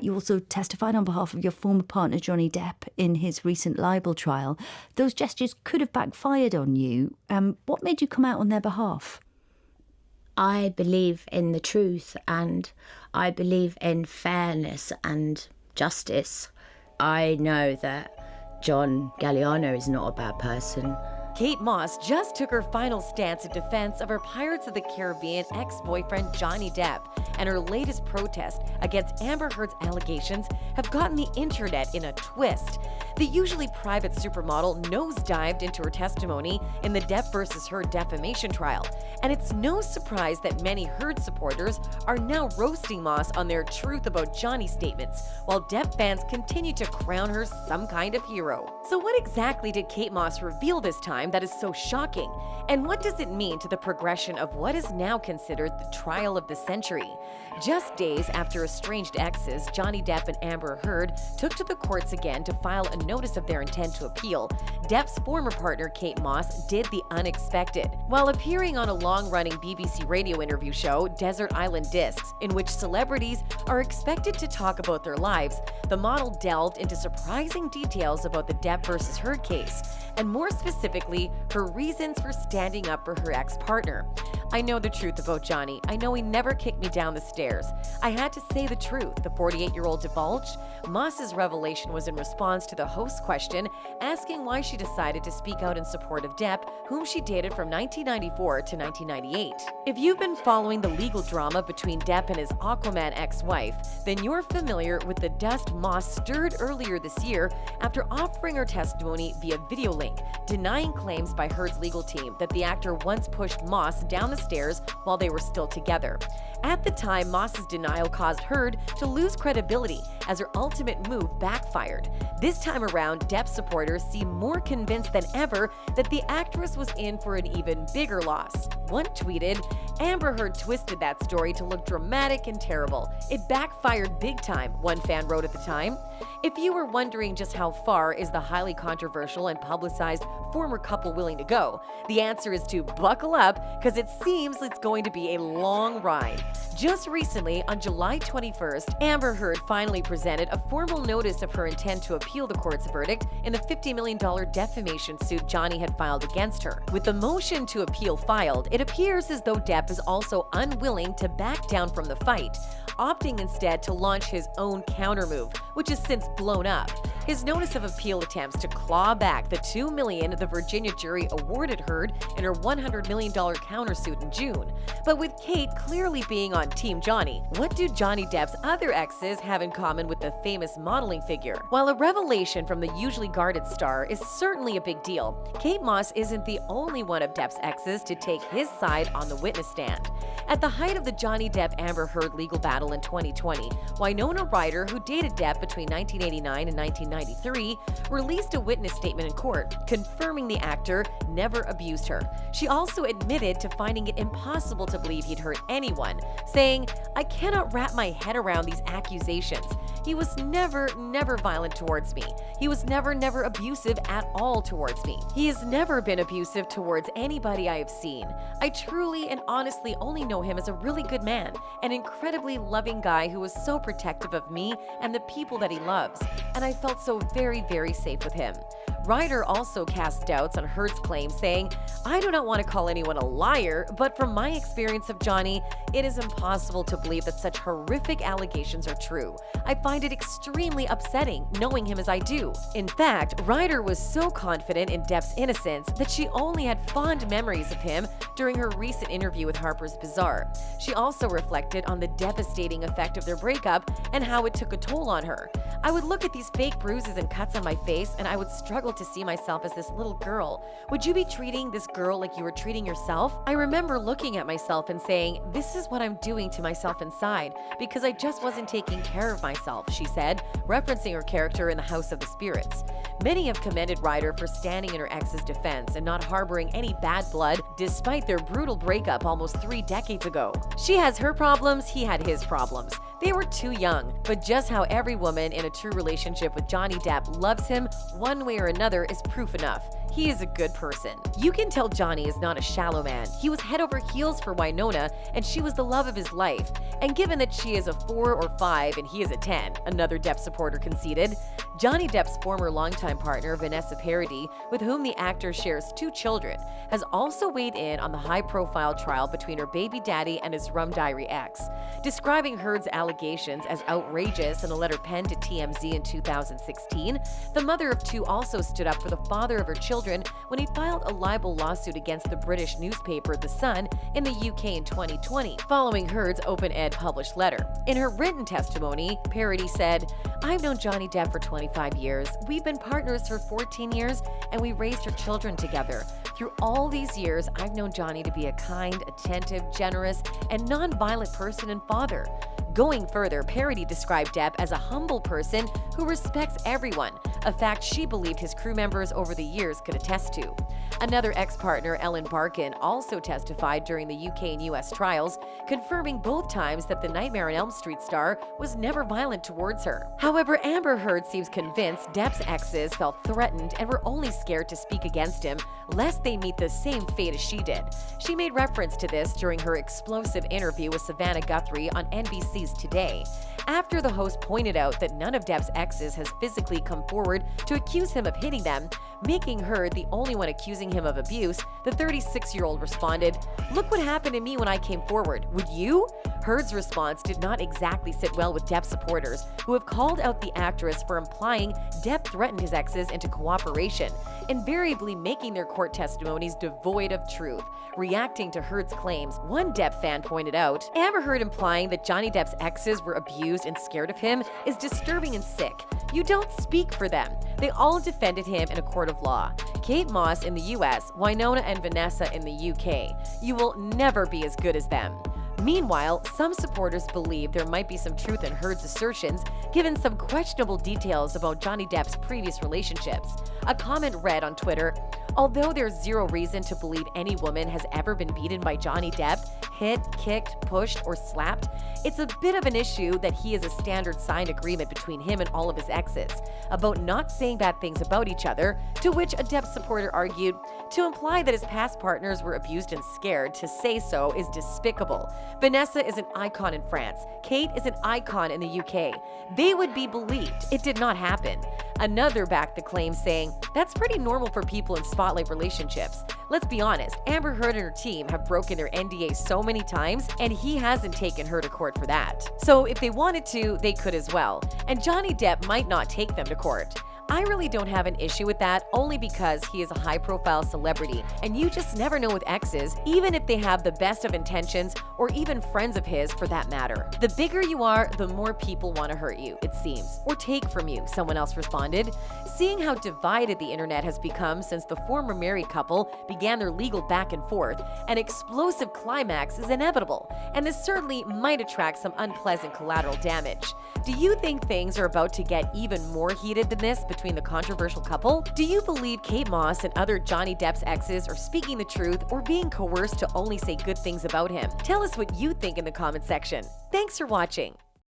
You also testified on behalf of your former partner, Johnny Depp, in his recent libel trial. Those gestures could have backfired on you. What made you come out on their behalf? I believe in the truth, and I believe in fairness and justice. I know that John Galliano is not a bad person. Kate Moss just took her final stance in defense of her Pirates of the Caribbean ex-boyfriend Johnny Depp, and her latest protest against Amber Heard's allegations have gotten the internet in a twist. The usually private supermodel nosedived into her testimony in the Depp versus Heard defamation trial, and it's no surprise that many Heard supporters are now roasting Moss on their truth about Johnny statements, while Depp fans continue to crown her some kind of hero. So what exactly did Kate Moss reveal this time that is so shocking? And what does it mean to the progression of what is now considered the trial of the century? Just days after estranged exes Johnny Depp and Amber Heard took to the courts again to file a notice of their intent to appeal, Depp's former partner Kate Moss did the unexpected. While appearing on a long-running BBC radio interview show, Desert Island Discs, in which celebrities are expected to talk about their lives, the model delved into surprising details about the Depp versus Heard case, and more specifically, her reasons for standing up for her ex-partner. "I know the truth about Johnny. I know he never kicked me down the stairs. I had to say the truth," the 48-year-old divulged. Moss's revelation was in response to the host's question asking why she decided to speak out in support of Depp, whom she dated from 1994 to 1998. If you've been following the legal drama between Depp and his Aquaman ex-wife, then you're familiar with the dust Moss stirred earlier this year after offering her testimony via video link, denying claims by Heard's legal team that the actor once pushed Moss down the stairs while they were still together. At the time, Moss's denial caused Heard to lose credibility as her ultimate move backfired. This time around, Depp supporters seem more convinced than ever that the actress was in for an even bigger loss. One tweeted, "Amber Heard twisted that story to look dramatic and terrible. It backfired big time," one fan wrote at the time. If you were wondering just how far is the highly controversial and publicized former couple willing to go, the answer is to buckle up, because it seems it's going to be a long ride. Just recently, on July 21st, Amber Heard finally presented a formal notice of her intent to appeal the court's verdict in the $50 million defamation suit Johnny had filed against her. With the motion to appeal filed, it appears as though Depp is also unwilling to back down from the fight, opting instead to launch his own countermove, which has since blown up. His notice of appeal attempts to claw back the $2 million the Virginia jury awarded Heard in her $100 million countersuit in June. But with Kate clearly being on Team Johnny, what do Johnny Depp's other exes have in common with the famous modeling figure? While a revelation from the usually guarded star is certainly a big deal, Kate Moss isn't the only one of Depp's exes to take his side on the witness stand. At the height of the Johnny Depp-Amber Heard legal battle in 2020, Winona Ryder, who dated Depp between 1989 and 1993, released a witness statement in court, confirming the actor never abused her. She also admitted to finding it impossible to believe he'd hurt anyone, saying, "I cannot wrap my head around these accusations. He was never violent towards me. He was never abusive at all towards me. He has never been abusive towards anybody I have seen. I truly and honestly only know him as a really good man, an incredibly loving guy who was so protective of me and the people that he loves, and I felt so very safe with him." Ryder also cast doubts on Heard's claim, saying, "I do not want to call anyone a liar, but from my experience of Johnny, it is impossible to believe that such horrific allegations are true. I find it extremely upsetting, knowing him as I do." In fact, Ryder was so confident in Depp's innocence that she only had fond memories of him during her recent interview with Harper's Bazaar. She also reflected on the devastating effect of their breakup and how it took a toll on her. "I would look at these fake bruises and cuts on my face, and I would struggle to see myself as this little girl. Would you be treating this girl like you were treating yourself? I remember looking at myself and saying, this is what I'm doing to myself inside, because I just wasn't taking care of myself," she said, referencing her character in The House of the Spirits. Many have commended Ryder for standing in her ex's defense and not harboring any bad blood despite their brutal breakup almost 3 decades ago. She has her problems, he had his problems. They were too young, but just how every woman in a true relationship with Johnny Depp loves him one way or another is proof enough. he is a good person. You can tell Johnny is not a shallow man. He was head over heels for Winona, and she was the love of his life. And given that she is a 4 or 5 and he is a 10, another Depp supporter conceded. Johnny Depp's former longtime partner, Vanessa Paradis, with whom the actor shares 2 children, has also weighed in on the high-profile trial between her baby daddy and his rum diary ex, describing Heard's allegations as outrageous in a letter penned to TMZ in 2016. The mother of 2 also stood up for the father of her children when he filed a libel lawsuit against the British newspaper The Sun in the UK in 2020, following Heard's open-ed published letter. In her written testimony, Paradis said, "I've known Johnny Depp for 25 years. We've been partners for 14 years, and we raised our children together. Through all these years, I've known Johnny to be a kind, attentive, generous, and non-violent person and father." Going further, Paradis described Depp as a humble person who respects everyone, a fact she believed his crew members over the years could attest to. Another ex-partner, Elon Barkin, also testified during the UK and US trials, confirming both times that the Nightmare on Elm Street star was never violent towards her. However, Amber Heard seems convinced Depp's exes felt threatened and were only scared to speak against him, lest they meet the same fate as she did. She made reference to this during her explosive interview with Savannah Guthrie on NBC's Today. After the host pointed out that none of Depp's exes has physically come forward to accuse him of hitting them, making Heard the only one accusing him of abuse, the 36-year-old responded, "Look what happened to me when I came forward. Would you?" Heard's response did not exactly sit well with Depp supporters, who have called out the actress for implying Depp threatened his exes into cooperation, invariably making their court testimonies devoid of truth. Reacting to Heard's claims, one Depp fan pointed out, "Amber Heard implying that Johnny Depp's exes were abused and scared of him is disturbing and sick. You don't speak for them. They all defended him in a court of law. Kate Moss in the US, Winona and Vanessa in the UK. You will never be as good as them." Meanwhile, some supporters believe there might be some truth in Heard's assertions, given some questionable details about Johnny Depp's previous relationships. A comment read on Twitter, "Although there's zero reason to believe any woman has ever been beaten by Johnny Depp, hit, kicked, pushed, or slapped, it's a bit of an issue that he has a standard signed agreement between him and all of his exes about not saying bad things about each other," to which a Depp supporter argued, "To imply that his past partners were abused and scared to say so is despicable. Vanessa is an icon in France. Kate is an icon in the UK. They would be believed. It did not happen." Another backed the claim, saying, "That's pretty normal for people in spotlight relationships. Let's be honest, Amber Heard and her team have broken their NDA so many times, and he hasn't taken her to court for that. So if they wanted to, they could as well. And Johnny Depp might not take them to court. I really don't have an issue with that, only because he is a high-profile celebrity, and you just never know with exes, even if they have the best of intentions, or even friends of his for that matter. The bigger you are, the more people want to hurt you, it seems, or take from you," someone else responded. Seeing how divided the internet has become since the former married couple began their legal back and forth, an explosive climax is inevitable, and this certainly might attract some unpleasant collateral damage. Do you think things are about to get even more heated than this between the controversial couple? Do you believe Kate Moss and other Johnny Depp's exes are speaking the truth or being coerced to only say good things about him? Tell us what you think in the comment section. Thanks for watching.